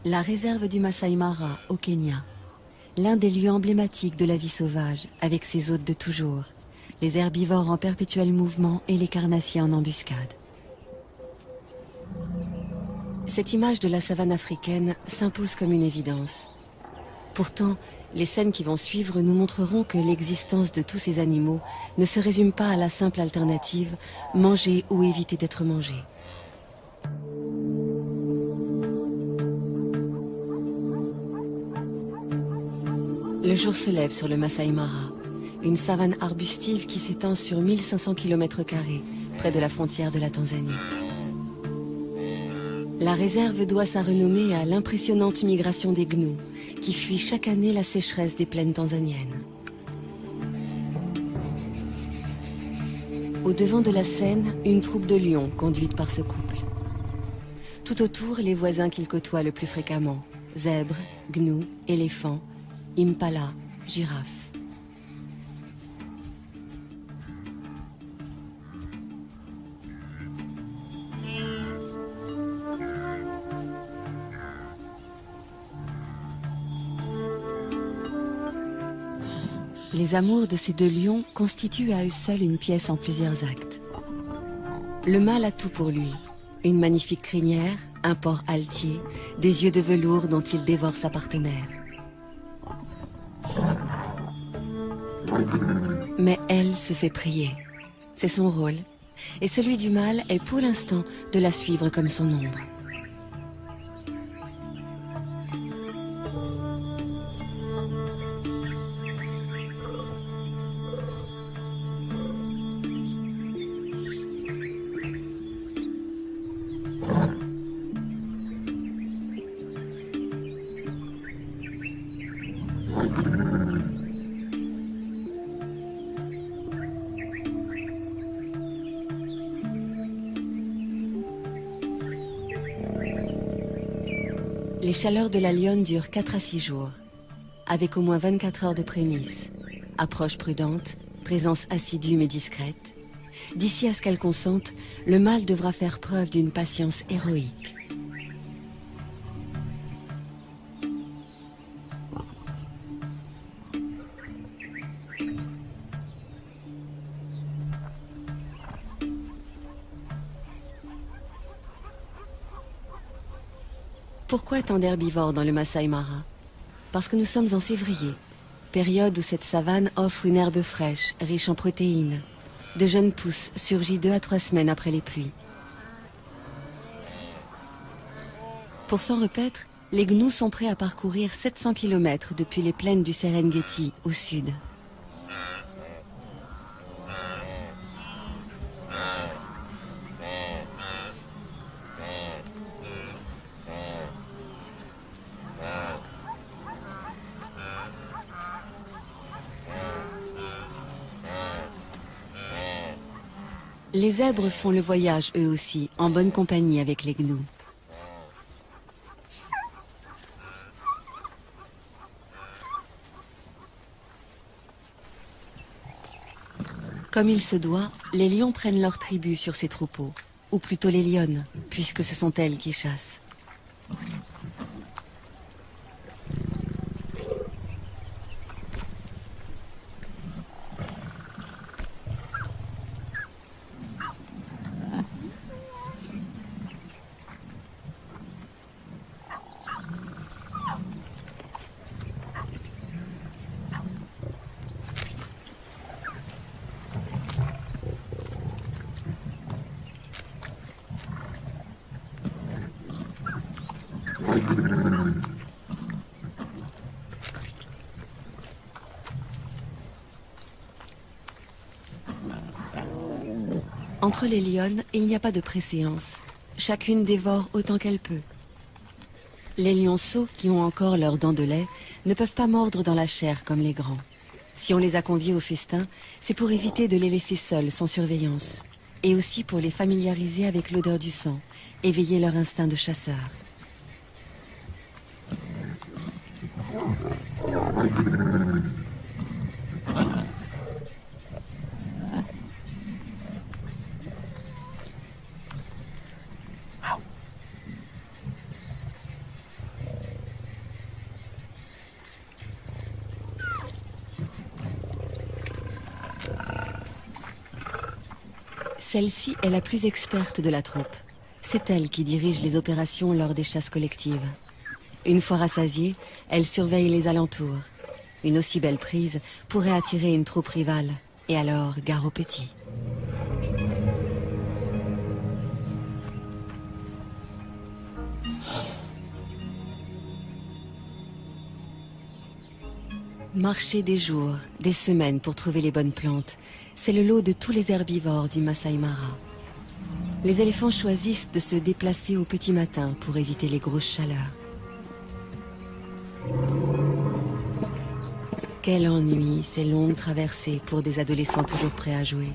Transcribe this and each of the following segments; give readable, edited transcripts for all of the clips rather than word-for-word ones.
La réserve du Masai Mara, au Kenya. L'un des lieux emblématiques de la vie sauvage, avec ses hôtes de toujours. Les herbivores en perpétuel mouvement et les carnassiers en embuscade. Cette image de la savane africaine s'impose comme une évidence. Pourtant, les scènes qui vont suivre nous montreront que l'existence de tous ces animaux ne se résume pas à la simple alternative manger ou éviter d'être mangé. Le jour se lève sur le Masai Mara, une savane arbustive qui s'étend sur 1500 km², près de la frontière de la Tanzanie. La réserve doit sa renommée à l'impressionnante migration des gnous, qui fuient chaque année la sécheresse des plaines tanzaniennes. Au devant de la scène, une troupe de lions conduite par ce couple. Tout autour, les voisins qu'ils côtoient le plus fréquemment, zèbres, gnous, éléphants, impala, girafes. Les amours de ces deux lions constituent à eux seuls une pièce en plusieurs actes. Le mâle a tout pour lui. Une magnifique crinière, un port altier, des yeux de velours dont il dévore sa partenaire. Mais elle se fait prier. C'est son rôle. Et celui du mâle est pour l'instant de la suivre comme son ombre. Les chaleurs de la lionne durent 4 à 6 jours, avec au moins 24 heures de prémices, approche prudente, présence assidue mais discrète. D'ici à ce qu'elle consente, le mâle devra faire preuve d'une patience héroïque. Pourquoi tant d'herbivores dans le Masai Mara? Parce que nous sommes en février, période où cette savane offre une herbe fraîche, riche en protéines. De jeunes pousses surgit 2 à 3 semaines après les pluies. Pour s'en repaître, les gnous sont prêts à parcourir 700 km depuis les plaines du Serengeti au sud. Les zèbres font le voyage eux aussi, en bonne compagnie avec les gnous. Comme il se doit, les lions prennent leur tribu sur ces troupeaux, ou plutôt les lionnes, puisque ce sont elles qui chassent. Entre les lionnes, il n'y a pas de préséance. Chacune dévore autant qu'elle peut. Les lionceaux, qui ont encore leurs dents de lait, ne peuvent pas mordre dans la chair comme les grands. Si on les a conviés au festin, c'est pour éviter de les laisser seuls, sans surveillance. Et aussi pour les familiariser avec l'odeur du sang, éveiller leur instinct de chasseur. Celle-ci est la plus experte de la troupe. C'est elle qui dirige les opérations lors des chasses collectives. Une fois rassasiée, elle surveille les alentours. Une aussi belle prise pourrait attirer une troupe rivale. Et alors, gare aux petits. Marcher des jours, des semaines pour trouver les bonnes plantes, c'est le lot de tous les herbivores du Masai Mara. Les éléphants choisissent de se déplacer au petit matin pour éviter les grosses chaleurs. Quel ennui, ces longues traversées pour des adolescents toujours prêts à jouer.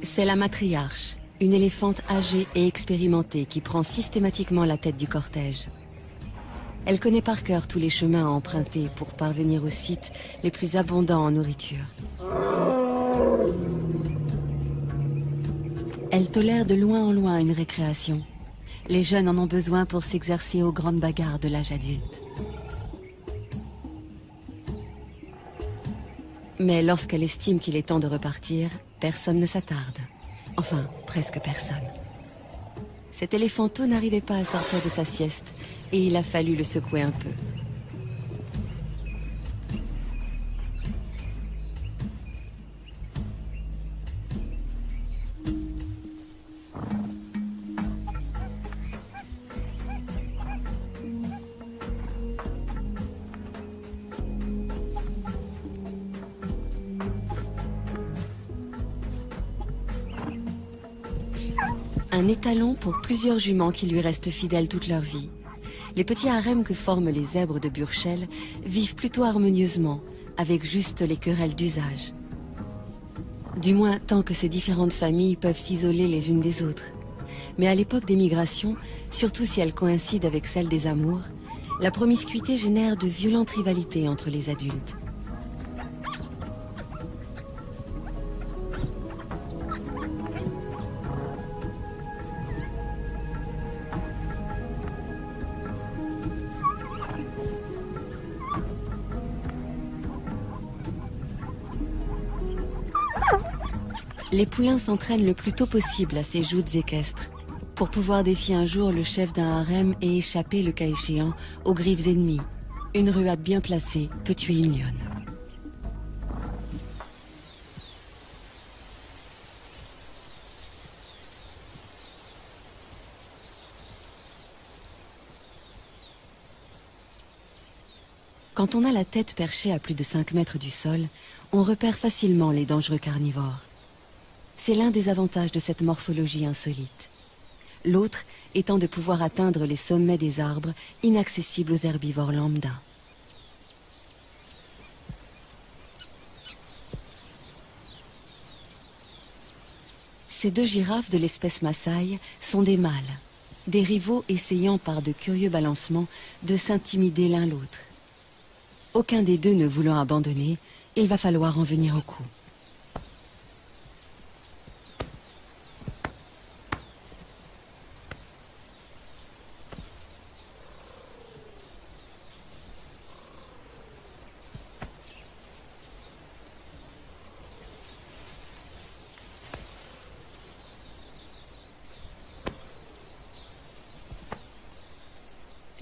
C'est la matriarche, une éléphante âgée et expérimentée qui prend systématiquement la tête du cortège. Elle connaît par cœur tous les chemins à emprunter pour parvenir aux sites les plus abondants en nourriture. Elle tolère de loin en loin une récréation. Les jeunes en ont besoin pour s'exercer aux grandes bagarres de l'âge adulte. Mais lorsqu'elle estime qu'il est temps de repartir, personne ne s'attarde. Enfin, presque personne. Cet éléphanteau n'arrivait pas à sortir de sa sieste et il a fallu le secouer un peu. Un étalon pour plusieurs juments qui lui restent fidèles toute leur vie. Les petits harems que forment les zèbres de Burchell vivent plutôt harmonieusement, avec juste les querelles d'usage. Du moins, tant que ces différentes familles peuvent s'isoler les unes des autres. Mais à l'époque des migrations, surtout si elles coïncident avec celle des amours, la promiscuité génère de violentes rivalités entre les adultes. Les poulains s'entraînent le plus tôt possible à ces joutes équestres, pour pouvoir défier un jour le chef d'un harem et échapper, le cas échéant, aux griffes ennemies. Une ruade bien placée peut tuer une lionne. Quand on a la tête perchée à plus de 5 mètres du sol, on repère facilement les dangereux carnivores. C'est l'un des avantages de cette morphologie insolite. L'autre étant de pouvoir atteindre les sommets des arbres inaccessibles aux herbivores lambda. Ces deux girafes de l'espèce Maasai sont des mâles, des rivaux essayant par de curieux balancements de s'intimider l'un l'autre. Aucun des deux ne voulant abandonner, il va falloir en venir au coup.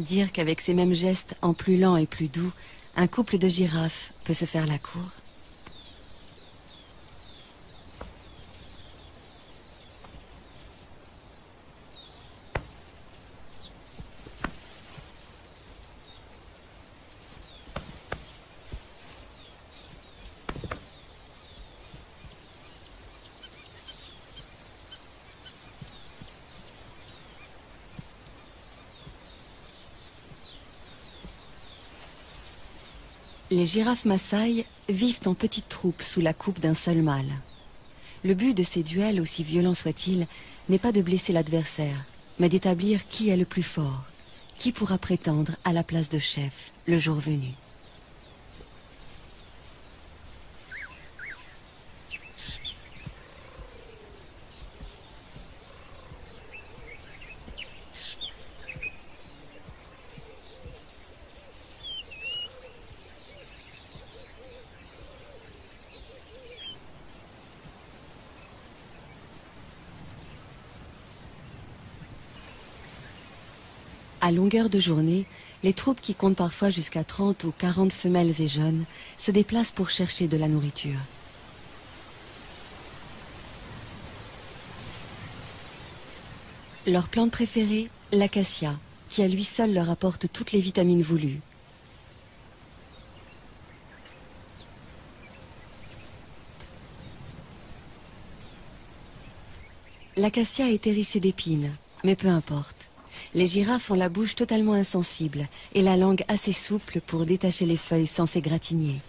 Dire qu'avec ces mêmes gestes, en plus lents et plus doux, un couple de girafes peut se faire la cour. Les girafes Maasai vivent en petites troupes sous la coupe d'un seul mâle. Le but de ces duels, aussi violents soient-ils, n'est pas de blesser l'adversaire, mais d'établir qui est le plus fort, qui pourra prétendre à la place de chef le jour venu. À longueur de journée, les troupes qui comptent parfois jusqu'à 30 ou 40 femelles et jeunes se déplacent pour chercher de la nourriture. Leur plante préférée, l'acacia, qui à lui seul leur apporte toutes les vitamines voulues. L'acacia est hérissée d'épines, mais peu importe. Les girafes ont la bouche totalement insensible et la langue assez souple pour détacher les feuilles sans s'égratigner.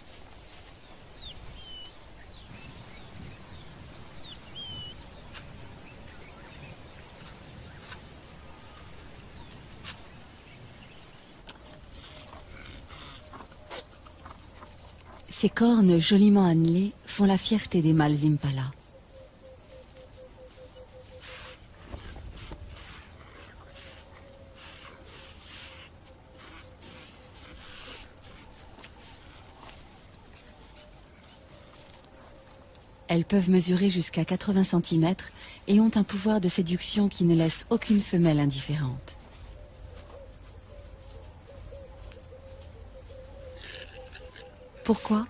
Ces cornes joliment annelées font la fierté des mâles impala. Elles peuvent mesurer jusqu'à 80 cm et ont un pouvoir de séduction qui ne laisse aucune femelle indifférente. Pourquoi?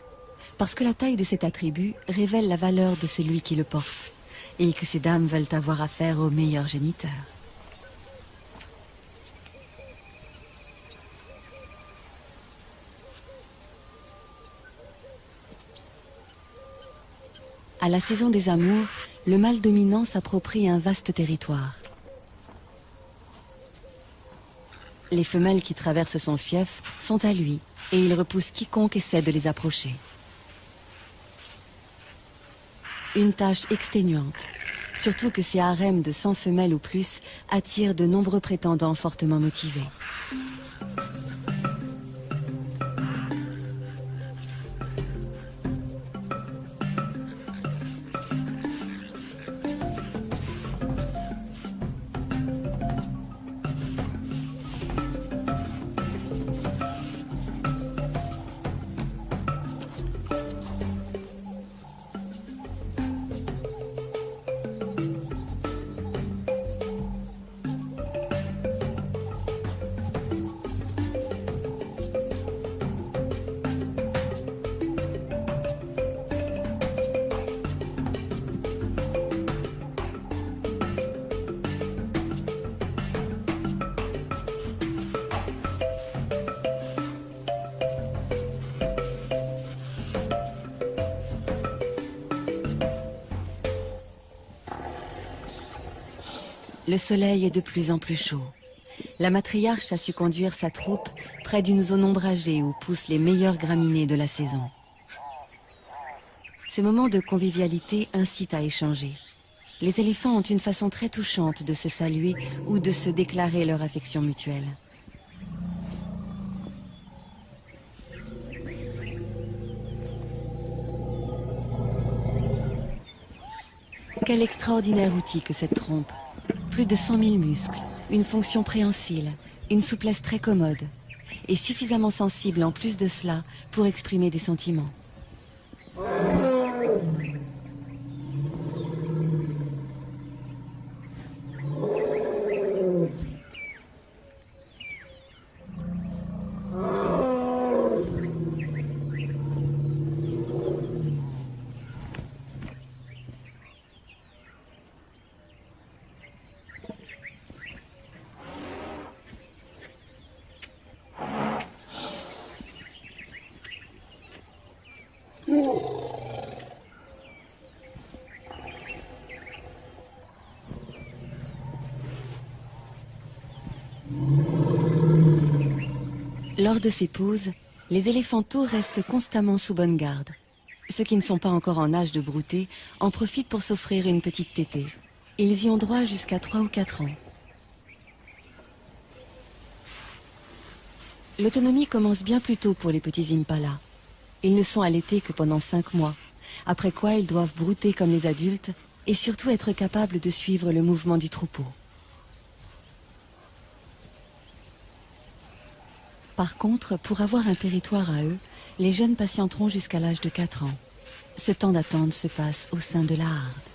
Parce que la taille de cet attribut révèle la valeur de celui qui le porte et que ces dames veulent avoir affaire au meilleur géniteur. À la saison des amours, le mâle dominant s'approprie un vaste territoire. Les femelles qui traversent son fief sont à lui et il repousse quiconque essaie de les approcher. Une tâche exténuante, surtout que ces harems de 100 femelles ou plus attirent de nombreux prétendants fortement motivés. Le soleil est de plus en plus chaud. La matriarche a su conduire sa troupe près d'une zone ombragée où poussent les meilleures graminées de la saison. Ces moments de convivialité incitent à échanger. Les éléphants ont une façon très touchante de se saluer ou de se déclarer leur affection mutuelle. Quel extraordinaire outil que cette trompe! Plus de 100 000 muscles, une fonction préhensile, une souplesse très commode, et suffisamment sensible en plus de cela pour exprimer des sentiments. Lors de ces pauses, les éléphantaux restent constamment sous bonne garde. Ceux qui ne sont pas encore en âge de brouter en profitent pour s'offrir une petite tétée. Ils y ont droit jusqu'à 3 ou 4 ans. L'autonomie commence bien plus tôt pour les petits impalas. Ils ne sont allaités que pendant 5 mois, après quoi ils doivent brouter comme les adultes et surtout être capables de suivre le mouvement du troupeau. Par contre, pour avoir un territoire à eux, les jeunes patienteront jusqu'à l'âge de 4 ans. Ce temps d'attente se passe au sein de la harde.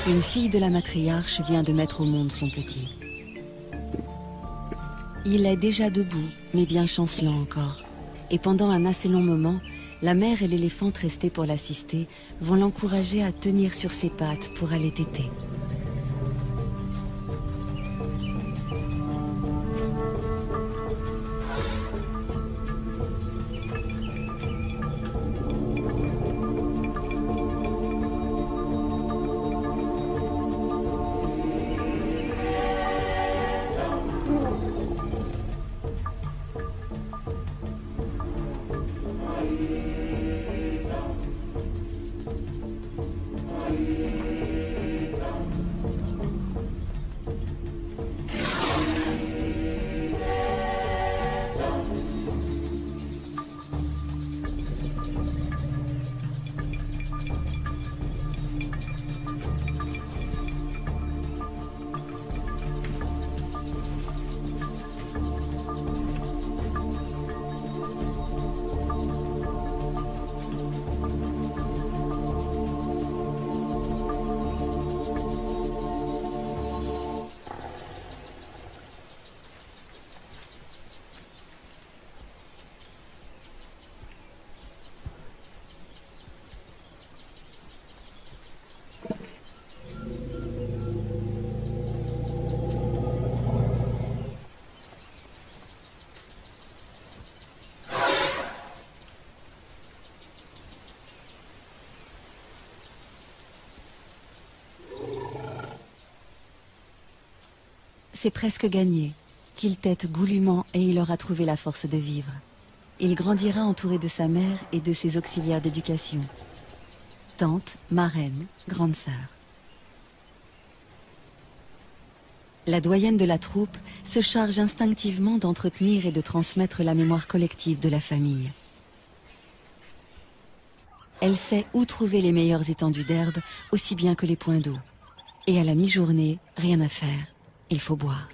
Une fille de la matriarche vient de mettre au monde son petit. Il est déjà debout, mais bien chancelant encore. Et pendant un assez long moment, la mère et l'éléphante restés pour l'assister vont l'encourager à tenir sur ses pattes pour aller téter. C'est presque gagné. Qu'il tète goulûment et il aura trouvé la force de vivre. Il grandira entouré de sa mère et de ses auxiliaires d'éducation. Tante, marraine, grande sœur. La doyenne de la troupe se charge instinctivement d'entretenir et de transmettre la mémoire collective de la famille. Elle sait où trouver les meilleures étendues d'herbe, aussi bien que les points d'eau. Et à la mi-journée, rien à faire. Il faut boire.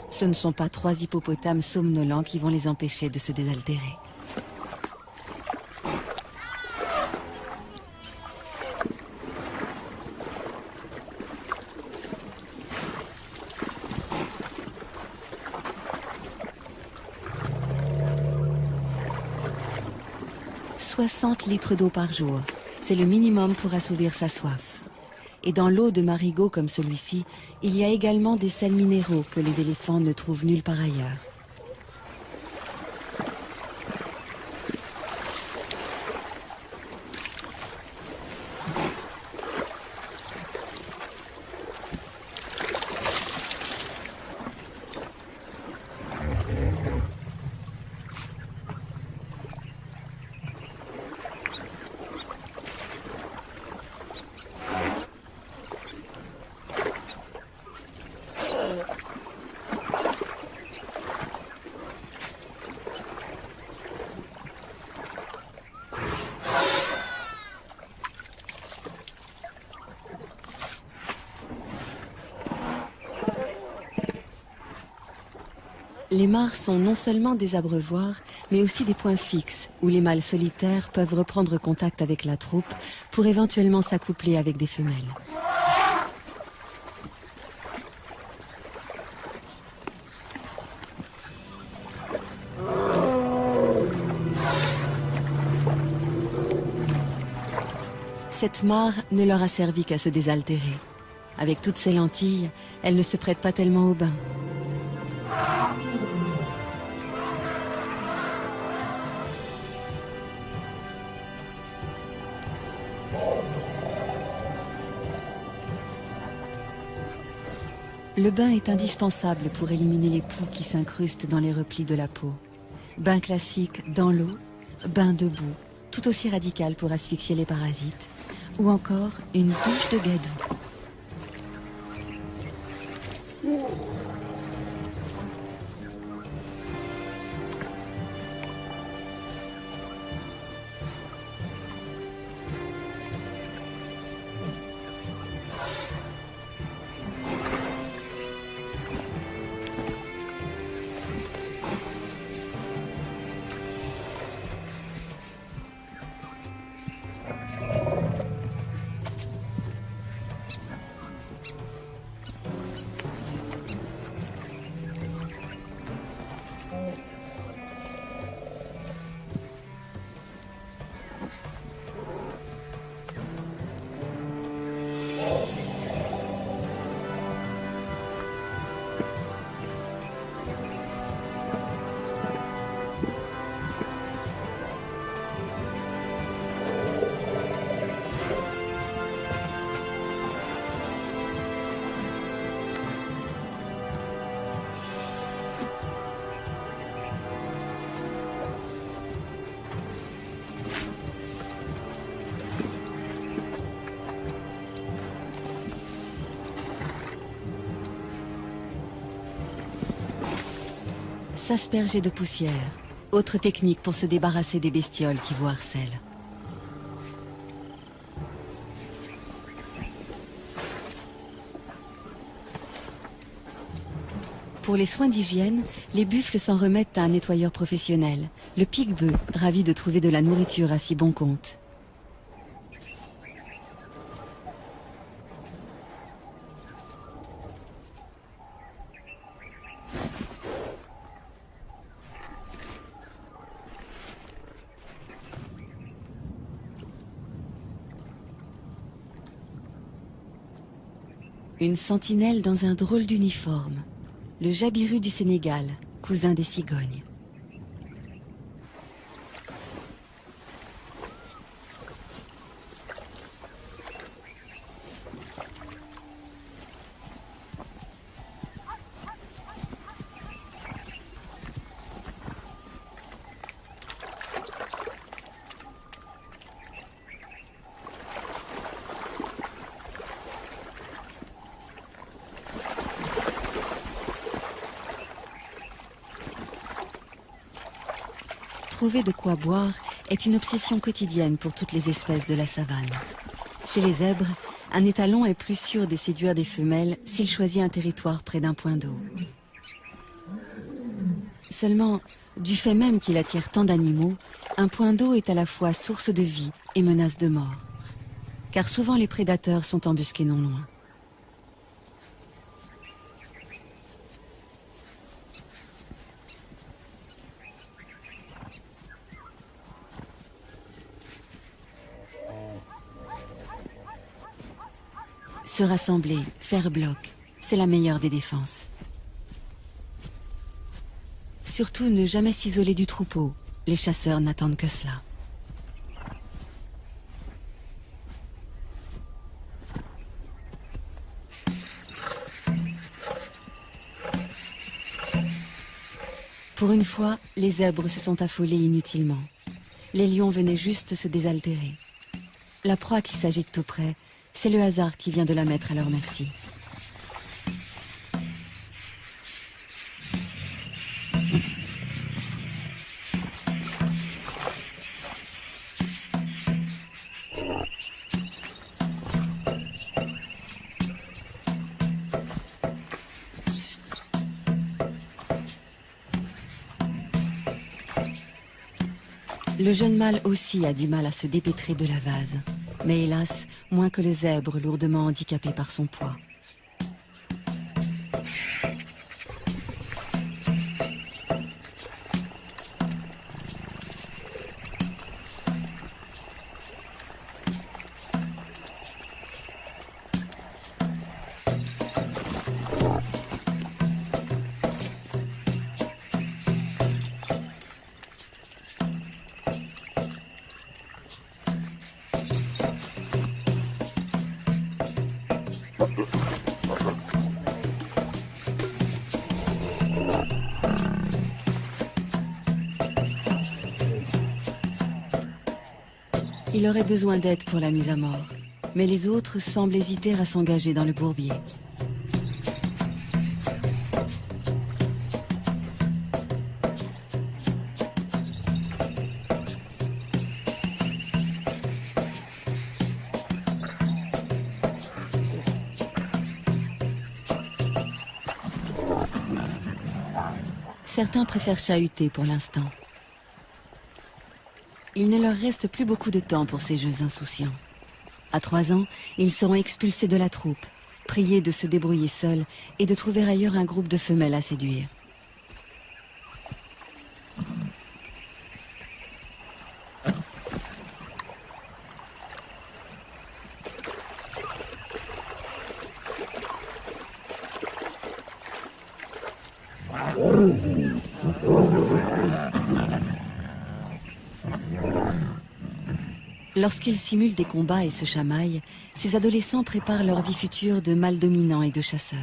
Ce ne sont pas 3 hippopotames somnolents qui vont les empêcher de se désaltérer. « 60 litres d'eau par jour, c'est le minimum pour assouvir sa soif. Et dans l'eau de marigot comme celui-ci, il y a également des sels minéraux que les éléphants ne trouvent nulle part ailleurs. Les mares sont non seulement des abreuvoirs, mais aussi des points fixes où les mâles solitaires peuvent reprendre contact avec la troupe pour éventuellement s'accoupler avec des femelles. Cette mare ne leur a servi qu'à se désaltérer. Avec toutes ces lentilles, elle ne se prête pas tellement au bain. Le bain est indispensable pour éliminer les poux qui s'incrustent dans les replis de la peau. Bain classique dans l'eau, bain debout, tout aussi radical pour asphyxier les parasites, ou encore une douche de gadou. s'asperger de poussière. Autre technique pour se débarrasser des bestioles qui vous harcèlent. Pour les soins d'hygiène, les buffles s'en remettent à un nettoyeur professionnel, le pique-bœuf, ravi de trouver de la nourriture à si bon compte. Une sentinelle dans un drôle d'uniforme. Le jabiru du Sénégal, cousin des cigognes. Trouver de quoi boire est une obsession quotidienne pour toutes les espèces de la savane. Chez les zèbres, un étalon est plus sûr de séduire des femelles s'il choisit un territoire près d'un point d'eau. Seulement, du fait même qu'il attire tant d'animaux, un point d'eau est à la fois source de vie et menace de mort. Car souvent les prédateurs sont embusqués non loin. Se rassembler, faire bloc, c'est la meilleure des défenses. Surtout ne jamais s'isoler du troupeau, les chasseurs n'attendent que cela. Pour une fois, les zèbres se sont affolés inutilement. Les lions venaient juste se désaltérer. La proie qui s'agite tout près, c'est le hasard qui vient de la mettre à leur merci. Le jeune mâle aussi a du mal à se dépêtrer de la vase. Mais hélas, moins que le zèbre lourdement handicapé par son poids. Il aurait besoin d'aide pour la mise à mort, mais les autres semblent hésiter à s'engager dans le bourbier. Certains préfèrent chahuter pour l'instant. Il ne leur reste plus beaucoup de temps pour ces jeux insouciants. À 3 ans, ils seront expulsés de la troupe, priés de se débrouiller seuls et de trouver ailleurs un groupe de femelles à séduire. Lorsqu'ils simulent des combats et se chamaillent, ces adolescents préparent leur vie future de mâles dominants et de chasseurs.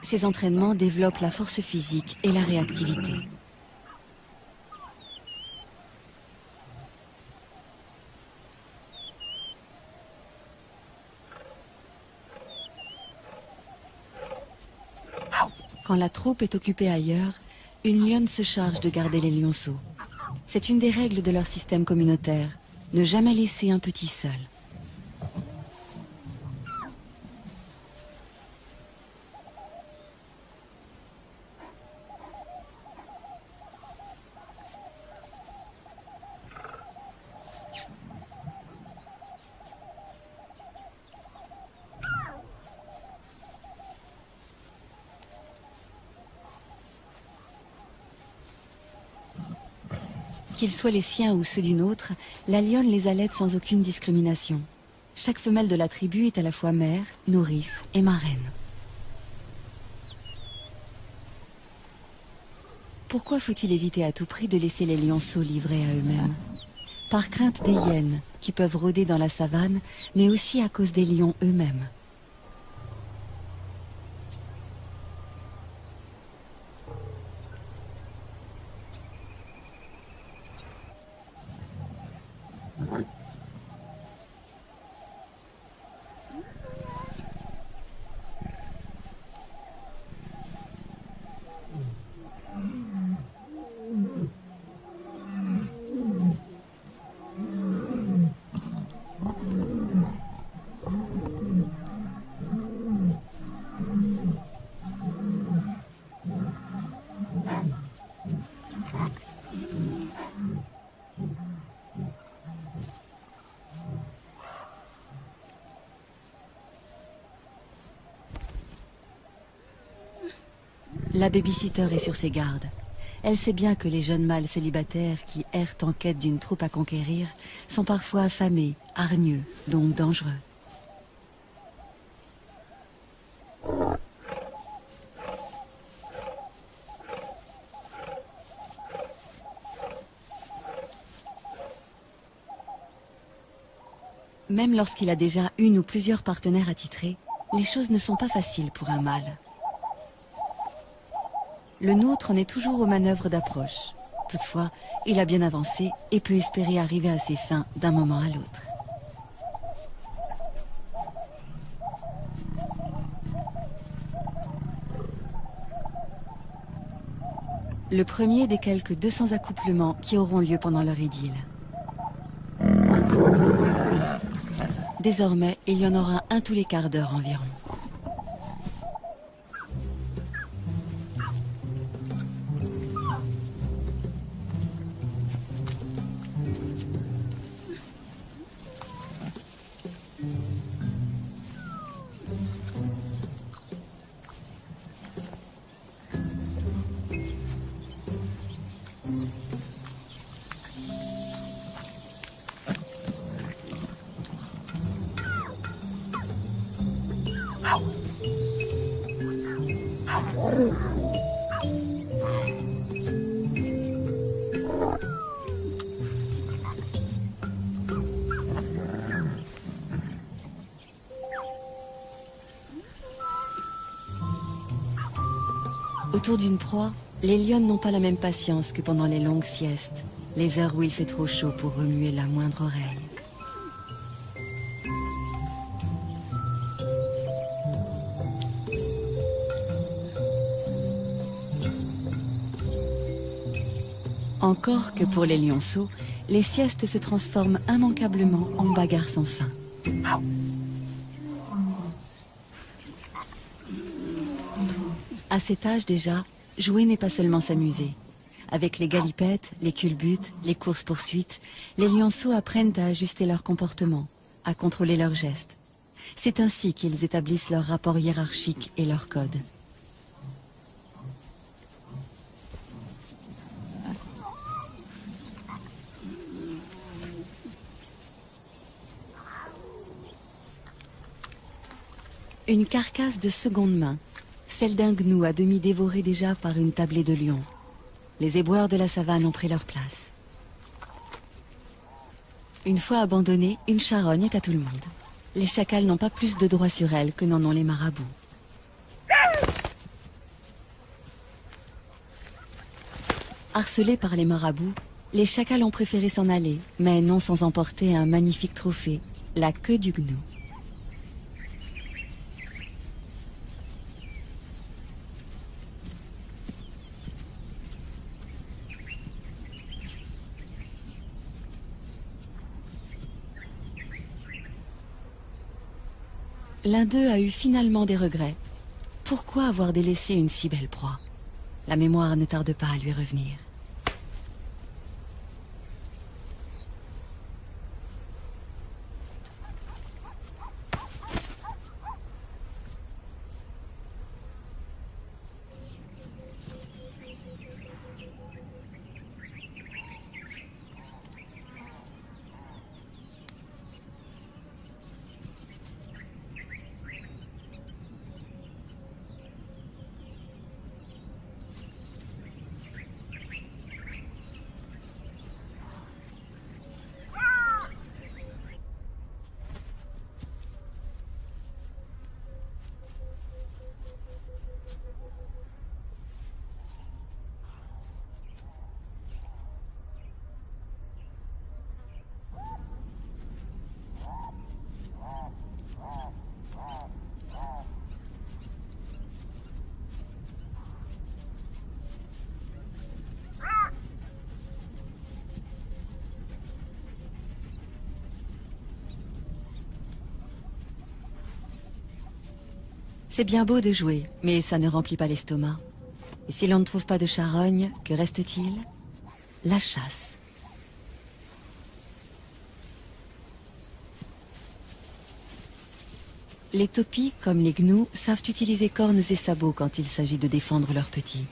Ces entraînements développent la force physique et la réactivité. Quand la troupe est occupée ailleurs, une lionne se charge de garder les lionceaux. C'est une des règles de leur système communautaire, ne jamais laisser un petit seul. Qu'ils soient les siens ou ceux d'une autre, la lionne les allaite sans aucune discrimination. Chaque femelle de la tribu est à la fois mère, nourrice et marraine. Pourquoi faut-il éviter à tout prix de laisser les lionceaux livrés à eux-mêmes? Par crainte des hyènes, qui peuvent rôder dans la savane, mais aussi à cause des lions eux-mêmes. La babysitter est sur ses gardes. Elle sait bien que les jeunes mâles célibataires qui errent en quête d'une troupe à conquérir sont parfois affamés, hargneux, donc dangereux. Même lorsqu'il a déjà une ou plusieurs partenaires attitrés, les choses ne sont pas faciles pour un mâle. Le nôtre en est toujours aux manœuvres d'approche. Toutefois, il a bien avancé et peut espérer arriver à ses fins d'un moment à l'autre. Le premier des quelques 200 accouplements qui auront lieu pendant leur idylle. Désormais, il y en aura un tous les quarts d'heure environ. Autour d'une proie, les lionnes n'ont pas la même patience que pendant les longues siestes, les heures où il fait trop chaud pour remuer la moindre oreille. Encore que pour les lionceaux, les siestes se transforment immanquablement en bagarres sans fin. À cet âge déjà, jouer n'est pas seulement s'amuser. Avec les galipettes, les culbutes, les courses-poursuites, les lionceaux apprennent à ajuster leur comportement, à contrôler leurs gestes. C'est ainsi qu'ils établissent leur rapport hiérarchique et leur code. Une carcasse de seconde main, celle d'un gnou à demi dévoré déjà par une tablée de lions. Les éboueurs de la savane ont pris leur place. Une fois abandonnée, une charogne est à tout le monde. Les chacals n'ont pas plus de droit sur elle que n'en ont les marabouts. Harcelés par les marabouts, les chacals ont préféré s'en aller, mais non sans emporter un magnifique trophée, la queue du gnou. L'un d'eux a eu finalement des regrets. Pourquoi avoir délaissé une si belle proie? La mémoire ne tarde pas à lui revenir. C'est bien beau de jouer, mais ça ne remplit pas l'estomac. Et si l'on ne trouve pas de charogne, que reste-t-il? La chasse. Les topis, comme les gnous, savent utiliser cornes et sabots quand il s'agit de défendre leurs petits.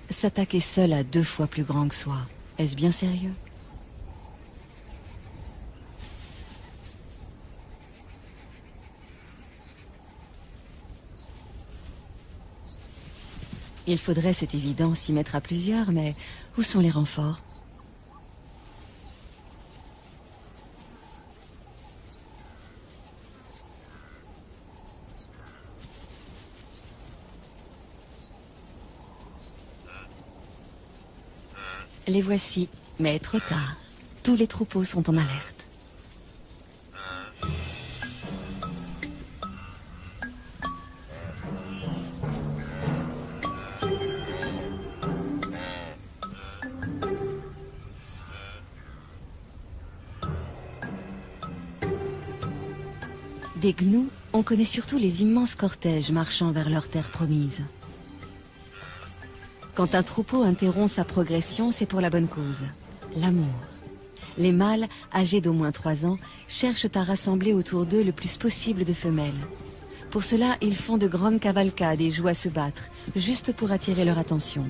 S'attaquer seul à 2 fois plus grand que soi, est-ce bien sérieux? Il faudrait, c'est évident, s'y mettre à plusieurs, mais où sont les renforts? Les voici, mais trop tard. Tous les troupeaux sont en alerte. Des gnous, on connaît surtout les immenses cortèges marchant vers leur terre promise. Quand un troupeau interrompt sa progression, c'est pour la bonne cause, l'amour. Les mâles, âgés d'au moins 3 ans, cherchent à rassembler autour d'eux le plus possible de femelles. Pour cela, ils font de grandes cavalcades et jouent à se battre, juste pour attirer leur attention.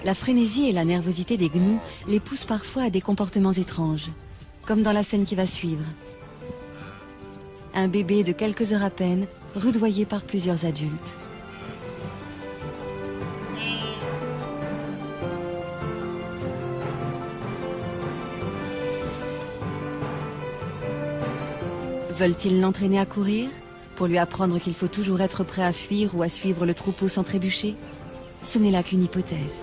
La frénésie et la nervosité des gnous les poussent parfois à des comportements étranges, comme dans la scène qui va suivre. Un bébé de quelques heures à peine, rudoyé par plusieurs adultes. Veulent-ils l'entraîner à courir, pour lui apprendre qu'il faut toujours être prêt à fuir ou à suivre le troupeau sans trébucher? Ce n'est là qu'une hypothèse.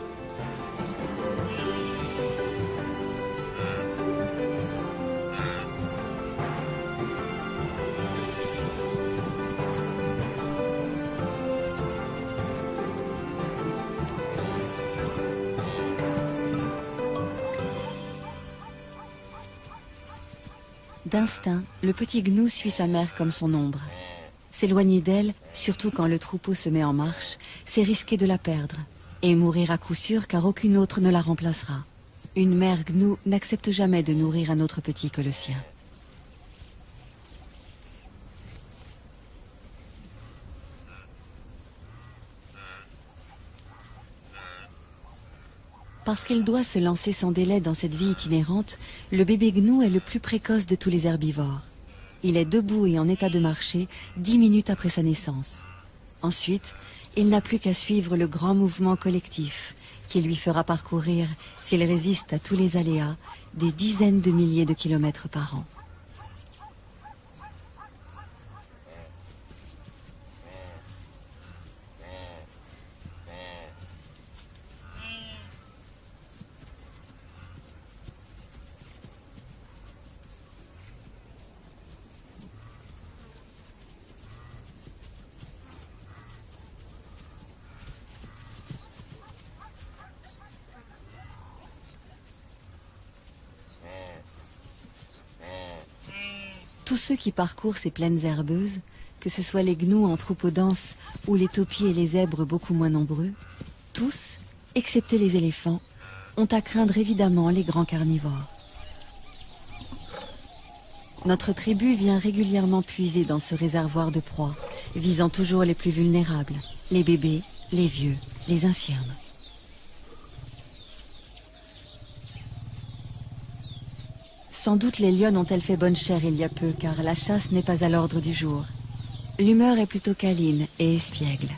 D'instinct, le petit gnou suit sa mère comme son ombre. S'éloigner d'elle, surtout quand le troupeau se met en marche, c'est risquer de la perdre. Et mourir à coup sûr car aucune autre ne la remplacera. Une mère gnou n'accepte jamais de nourrir un autre petit que le sien. Parce qu'il doit se lancer sans délai dans cette vie itinérante, le bébé gnou est le plus précoce de tous les herbivores. Il est debout et en état de marcher 10 minutes après sa naissance. Ensuite, il n'a plus qu'à suivre le grand mouvement collectif qui lui fera parcourir, s'il résiste à tous les aléas, des dizaines de milliers de kilomètres par an. Tous ceux qui parcourent ces plaines herbeuses, que ce soit les gnous en troupeaux denses ou les taupies et les zèbres beaucoup moins nombreux, tous, excepté les éléphants, ont à craindre évidemment les grands carnivores. Notre tribu vient régulièrement puiser dans ce réservoir de proies, visant toujours les plus vulnérables, les bébés, les vieux, les infirmes. Sans doute les lionnes ont-elles fait bonne chère il y a peu, car la chasse n'est pas à l'ordre du jour. L'humeur est plutôt câline et espiègle.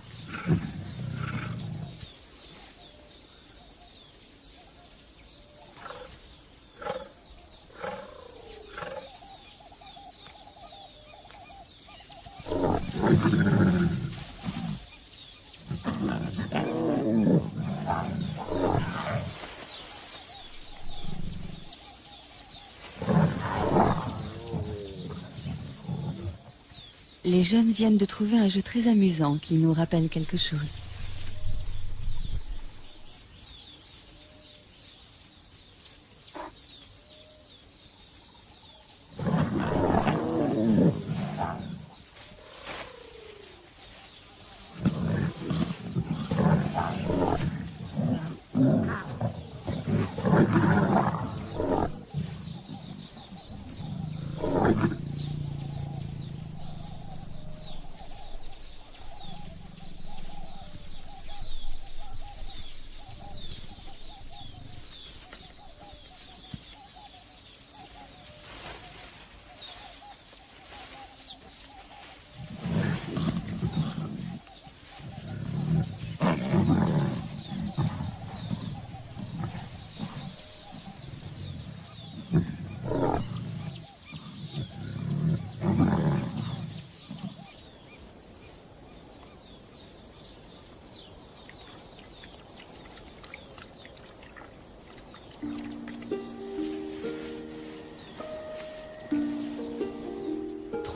Les jeunes viennent de trouver un jeu très amusant qui nous rappelle quelque chose.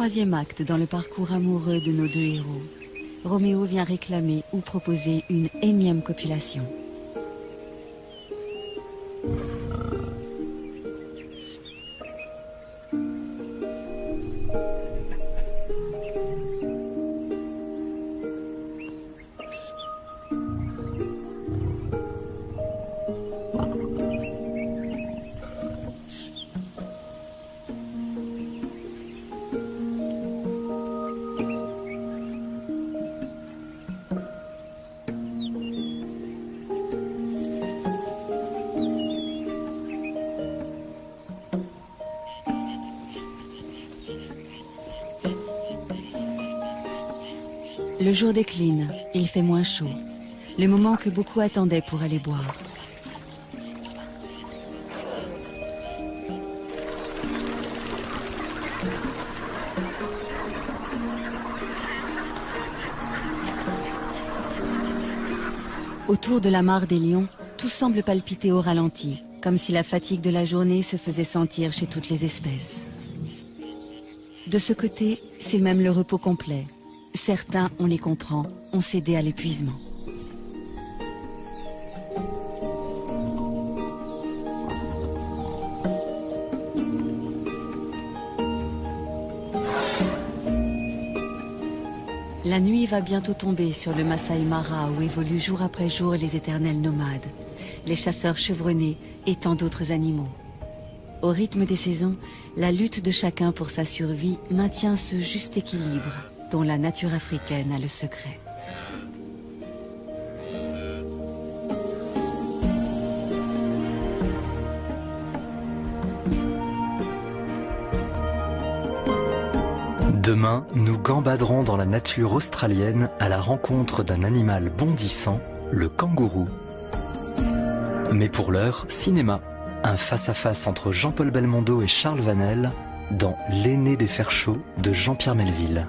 Troisième acte dans le parcours amoureux de nos deux héros. Roméo vient réclamer ou proposer une énième copulation. Le jour décline, il fait moins chaud, le moment que beaucoup attendaient pour aller boire. Autour de la mare des lions, tout semble palpiter au ralenti, comme si la fatigue de la journée se faisait sentir chez toutes les espèces. De ce côté, c'est même le repos complet. Certains, on les comprend, ont cédé à l'épuisement. La nuit va bientôt tomber sur le Masai Mara où évoluent jour après jour les éternels nomades, les chasseurs chevronnés et tant d'autres animaux. Au rythme des saisons, la lutte de chacun pour sa survie maintient ce juste équilibre dont la nature africaine a le secret. Demain, nous gambaderons dans la nature australienne à la rencontre d'un animal bondissant, le kangourou. Mais pour l'heure, cinéma. Un face-à-face entre Jean-Paul Belmondo et Charles Vanel dans L'aîné des fers chauds de Jean-Pierre Melville.